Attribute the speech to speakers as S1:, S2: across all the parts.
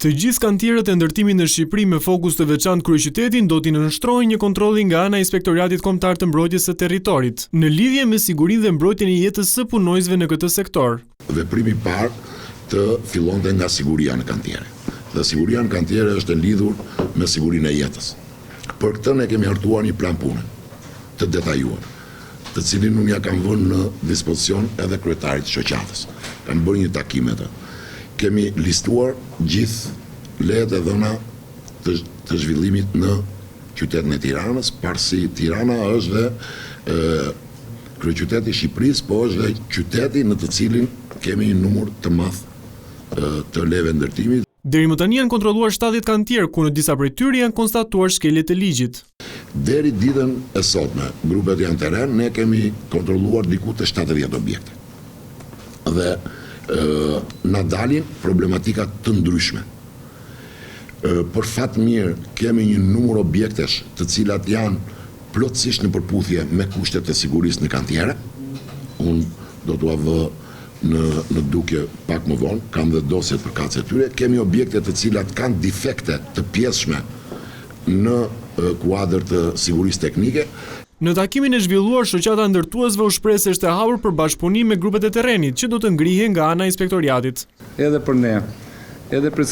S1: Të gjithë kantierët e ndërtimit në Shqipëri me fokus të veçantë kryeqytetin do t'i nënshtrohen një kontrolli nga ana e Inspektoratit Kombëtar të Mbrojtjes së Territorit, në lidhje me sigurinë dhe mbrojtjen e jetës së punonjësve në këtë sektor.
S2: Veprimi i parë të fillonte nga siguria në kantiere. Dhe siguria në kantiere është e lidhur me sigurinë e jetës. Për këtë ne kemi hartuar një plan pune të detajuar, të cilin unë ja kam vënë në dispozicion edhe kryetarit të shoqatës. Kam bërë një takim me të. Kemi listuar gjithë lehet e dhëna të zhvillimit në qytetin e Tiranës, parësi Tirana është dhe kryeqyteti i Shqipërisë, po është dhe qyteti në të cilin kemi një numër të madh të leve ndërtimi.
S1: Deri më tani janë kontrolluar 70 kantier, ku në disa prej tyre janë konstatuar shkelje të ligjit.
S2: Deri ditën e sotme, grupet janë të rënë, ne kemi kontrolluar diku të 70 objekte. Dhe na dalin problematika të ndryshme. Për fat mirë, kemi një numër objektesh të cilat janë plotësisht në përputhje me kushtet e sigurisë në kantiere. Unë do t'ua vë në dukje pak më vonë, kam dhe dosjet për kacet e tyre. Kemi objekte të cilat kanë defekte të pjesshme në kuadër të sigurisë teknike.
S1: Në takimin e zhvilluar, shoqata ndërtuesve u shpreh se është e hapur për bashkëpunim me grupet e terrenit, që do të ngrihen nga ana e inspektoriatit.
S3: Edhe për ne, edhe për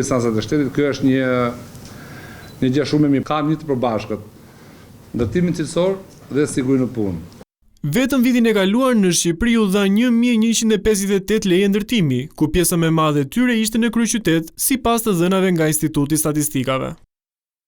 S3: instancët e shtetit, kjo është një gjë shumë e mirë. Kam një të përbashkët, ndërtimin cilësor dhe sigurinë në punë.
S1: Vetëm vitin e kaluar në Shqipëri u dha 1158 leje ndërtimi, ku pjesa më e madhe e tyre ishte në kryeqytet, sipas të dhënave nga Instituti i Statistikave.